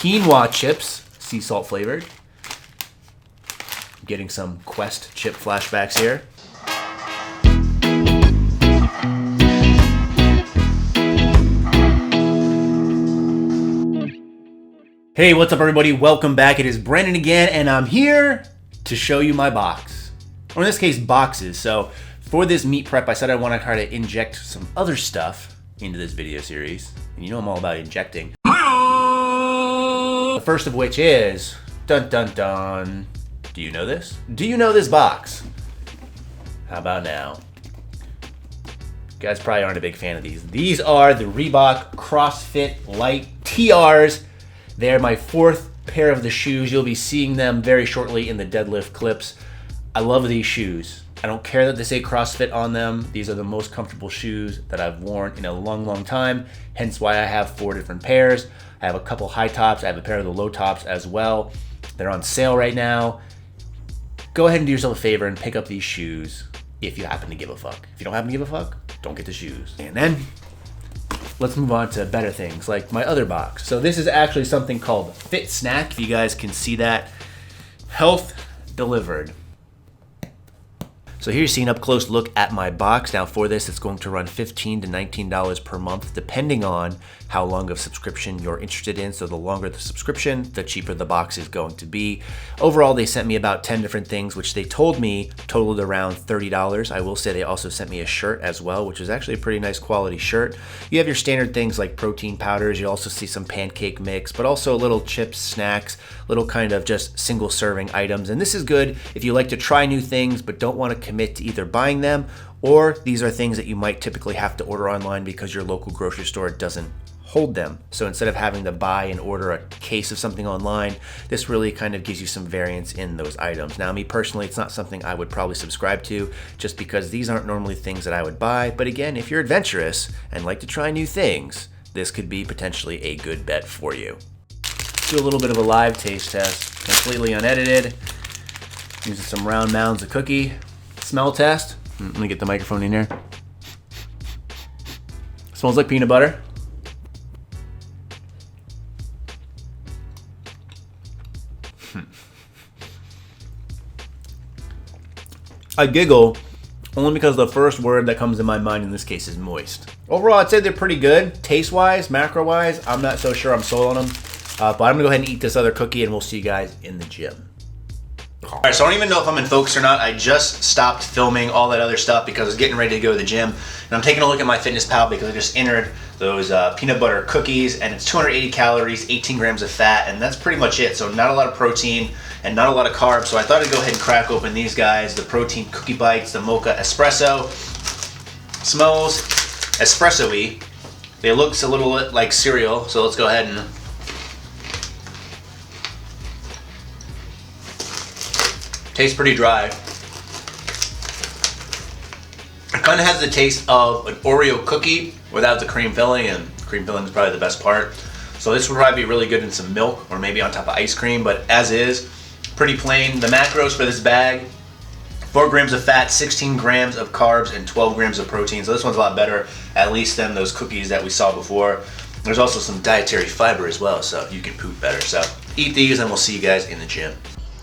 quinoa chips, sea salt flavored. I'm getting some Quest chip flashbacks here. Hey, what's up everybody? Welcome back. It is Brendan again, and I'm here to show you my box. Or in this case, boxes. So for this meat prep, I said I want to try to inject some other stuff into this video series. And you know I'm all about injecting. The first of which is, dun dun dun. Do you know this? Do you know this box? How about now? You guys probably aren't a big fan of these. These are the Reebok CrossFit Light TRs. They're my fourth pair of the shoes. You'll be seeing them very shortly in the deadlift clips. I love these shoes. I don't care that they say CrossFit on them. These are the most comfortable shoes that I've worn in a long, long time. Hence why I have 4 different pairs. I have a couple high tops. I have a pair of the low tops as well. They're on sale right now. Go ahead and do yourself a favor and pick up these shoes if you happen to give a fuck. If you don't happen to give a fuck, don't get the shoes. And then let's move on to better things like my other box. So this is actually something called Fit Snack. If you guys can see that, health delivered. So here you're seeing an up close look at my box. Now for this, it's going to run $15 to $19 per month, depending on how long of subscription you're interested in. So the longer the subscription, the cheaper the box is going to be. Overall, they sent me about 10 different things, which they told me totaled around $30. I will say they also sent me a shirt as well, which is actually a pretty nice quality shirt. You have your standard things like protein powders. You also see some pancake mix, but also little chips, snacks, little kind of just single serving items. And this is good if you like to try new things, but don't want to commit to either buying them, or these are things that you might typically have to order online because your local grocery store doesn't hold them. So instead of having to buy and order a case of something online, this really kind of gives you some variance in those items. Now, me personally, it's not something I would probably subscribe to just because these aren't normally things that I would buy. But again, if you're adventurous and like to try new things, this could be potentially a good bet for you. Do a little bit of a live taste test, completely unedited, using some round mounds of cookie. Smell test. Let me get the microphone in here. Smells like peanut butter. I giggle only because the first word that comes to my mind in this case is moist. Overall, I'd say they're pretty good. Taste-wise, macro-wise, I'm not so sure I'm sold on them. But I'm gonna go ahead and eat this other cookie and we'll see you guys in the gym. All right, so I don't even know if I'm in focus or not. I just stopped filming all that other stuff because I was getting ready to go to the gym. And I'm taking a look at MyFitnessPal because I just entered those peanut butter cookies, and it's 280 calories, 18 grams of fat, and that's pretty much it. So not a lot of protein and not a lot of carbs. So I thought I'd go ahead and crack open these guys, the protein cookie bites, the mocha espresso. Smells espresso-y. They look a little like cereal, so let's go ahead and tastes pretty dry. It kind of has the taste of an Oreo cookie without the cream filling, and cream filling is probably the best part. So this would probably be really good in some milk or maybe on top of ice cream, but as is, pretty plain. The macros for this bag, 4 grams of fat, 16 grams of carbs, and 12 grams of protein. So this one's a lot better, at least than those cookies that we saw before. There's also some dietary fiber as well, so you can poop better. So eat these and we'll see you guys in the gym.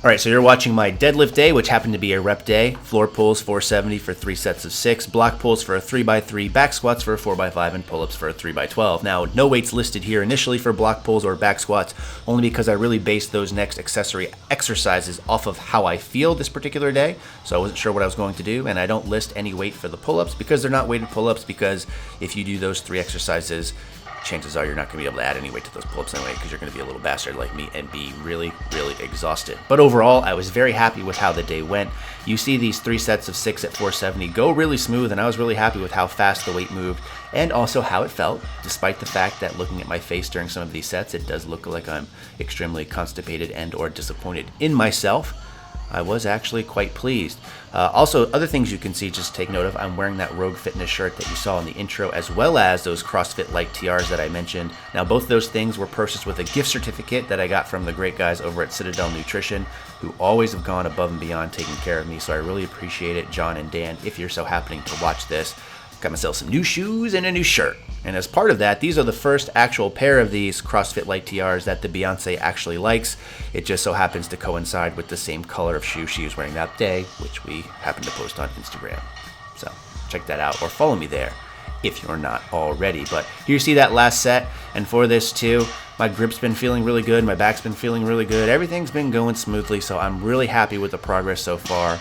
All right, so you're watching my deadlift day, which happened to be a rep day. Floor pulls 470 for 3 sets of 6, block pulls for a 3x3, back squats for a 4x5, and pull-ups for a 3x12. Now, no weights listed here initially for block pulls or back squats, only because I really based those next accessory exercises off of how I feel this particular day. So I wasn't sure what I was going to do, and I don't list any weight for the pull-ups because they're not weighted pull-ups, because if you do those 3 exercises, chances are you're not going to be able to add any weight to those pull-ups anyway, because you're going to be a little bastard like me and be really, really exhausted. But overall, I was very happy with how the day went. You see these 3 sets of 6 at 470 go really smooth, and I was really happy with how fast the weight moved and also how it felt, despite the fact that looking at my face during some of these sets, it does look like I'm extremely constipated and or disappointed in myself. I was actually quite pleased. Also, other things you can see, just take note of, I'm wearing that Rogue Fitness shirt that you saw in the intro, as well as those CrossFit Light TRs that I mentioned. Now, both those things were purchased with a gift certificate that I got from the great guys over at Citadel Nutrition, who always have gone above and beyond taking care of me, so I really appreciate it, John and Dan, if you're so happening to watch this. Got myself some new shoes and a new shirt. And as part of that, these are the first actual pair of these CrossFit Light TRs that the Beyonce actually likes. It just so happens to coincide with the same color of shoe she was wearing that day, which we happened to post on Instagram. So check that out, or follow me there if you're not already. But here you see that last set, and for this too, my grip's been feeling really good, my back's been feeling really good, everything's been going smoothly, so I'm really happy with the progress so far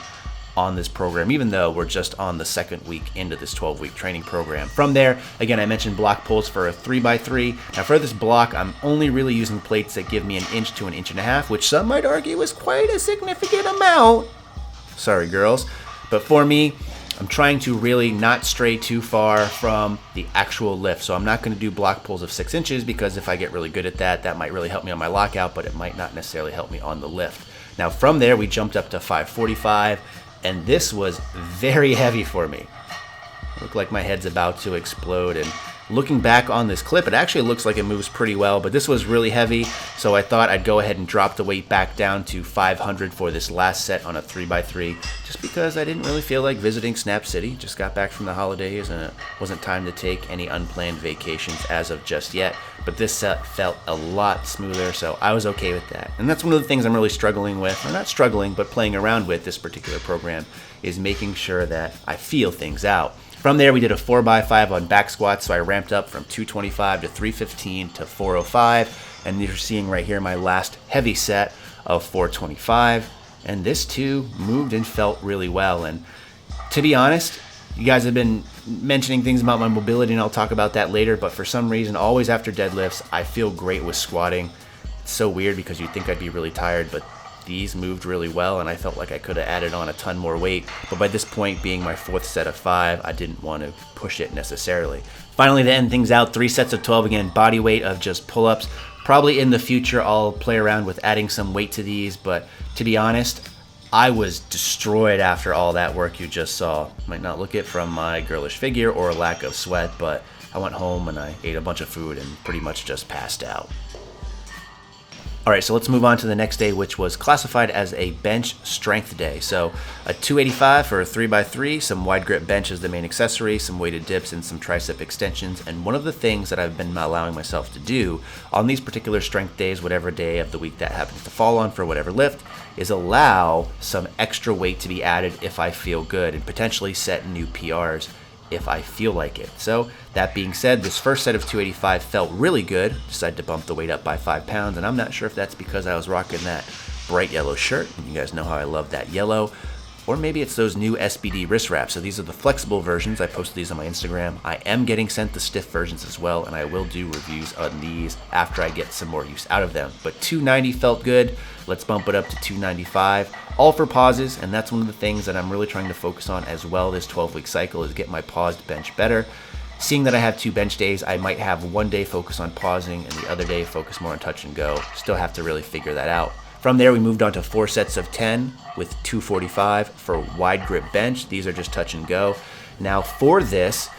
on this program, even though we're just on the second week into this 12-week training program. From there, again, I mentioned block pulls for a 3x3. Now for this block, I'm only really using plates that give me 1 inch to 1.5 inches, which some might argue is quite a significant amount. Sorry, girls. But for me, I'm trying to really not stray too far from the actual lift. So I'm not going to do block pulls of 6 inches, because if I get really good at that, that might really help me on my lockout, but it might not necessarily help me on the lift. Now from there, we jumped up to 545, and this was very heavy for me. It looked like my head's about to explode, and looking back on this clip, it actually looks like it moves pretty well, but this was really heavy, so I thought I'd go ahead and drop the weight back down to 500 for this last set on a 3x3, just because I didn't really feel like visiting Snap City. Just got back from the holidays, and it wasn't time to take any unplanned vacations as of just yet, but this set felt a lot smoother, so I was okay with that. And that's one of the things I'm really struggling with, or not struggling, but playing around with this particular program, is making sure that I feel things out. From there, we did a 4x5 on back squats, so I ramped up from 225 to 315 to 405, and you're seeing right here my last heavy set of 425, and this too moved and felt really well. And to be honest, you guys have been mentioning things about my mobility, and I'll talk about that later, but for some reason, always after deadlifts, I feel great with squatting. It's so weird because you'd think I'd be really tired, but these moved really well, and I felt like I could have added on a ton more weight, but by this point, being my 4th set of 5, I didn't want to push it necessarily. Finally, to end things out, 3 sets of 12, again, body weight of just pull-ups. Probably in the future, I'll play around with adding some weight to these, but to be honest, I was destroyed after all that work you just saw. Might not look it from my girlish figure or lack of sweat, but I went home and I ate a bunch of food and pretty much just passed out. All right, so let's move on to the next day, which was classified as a bench strength day. So a 285 for a 3x3, some wide grip bench as the main accessory, some weighted dips, and some tricep extensions. And one of the things that I've been allowing myself to do on these particular strength days, whatever day of the week that happens to fall on for whatever lift, is allow some extra weight to be added if I feel good, and potentially set new PRs if I feel like it. So that being said, this first set of 285 felt really good. Decided to bump the weight up by 5 pounds, and I'm not sure if that's because I was rocking that bright yellow shirt, and you guys know how I love that yellow, or maybe it's those new Spd Wrist Wraps. So these are the flexible versions. I posted these on my Instagram. I am getting sent the stiff versions as well, and I will do reviews on these after I get some more use out of them. But 290 felt good. Let's bump it up to 295. All for pauses, and that's one of the things that I'm really trying to focus on as well this 12-week cycle, is get my paused bench better. Seeing that I have 2 bench days, I might have one day focus on pausing and the other day focus more on touch and go. Still have to really figure that out. From there, we moved on to 4 sets of 10 with 245 for wide grip bench. These are just touch and go. Now for this,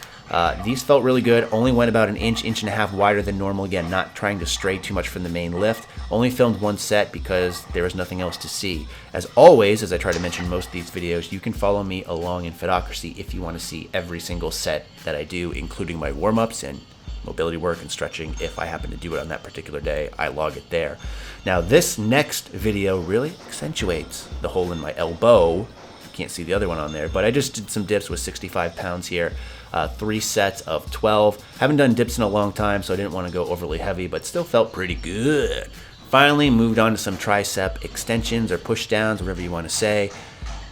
these felt really good. Only went about 1 inch, 1.5 inches wider than normal. Again, not trying to stray too much from the main lift. Only filmed 1 set because there was nothing else to see. As always, as I try to mention in most of these videos, you can follow me along in Fitocracy if you want to see every single set that I do, including my warm-ups and mobility work and stretching. If I happen to do it on that particular day, I log it there. Now this next video really accentuates the hole in my elbow. You can't see the other one on there, but I just did some dips with 65 pounds here. 3 sets of 12. Haven't done dips in a long time, so I didn't want to go overly heavy, but still felt pretty good. Finally moved on to some tricep extensions or push downs, whatever you want to say.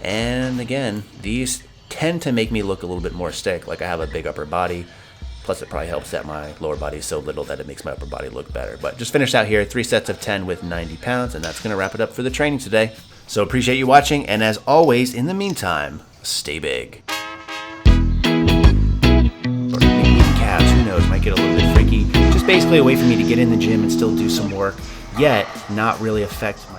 And again, these tend to make me look a little bit more aesthetic, like I have a big upper body. Plus it probably helps that my lower body is so little that it makes my upper body look better. But just finished out here, 3 sets of 10 with 90 pounds, and that's going to wrap it up for the training today. So appreciate you watching, and as always, in the meantime, stay big. Or maybe even calves, who knows, might get a little bit freaky. Just basically a way for me to get in the gym and still do some work, yet not really affect my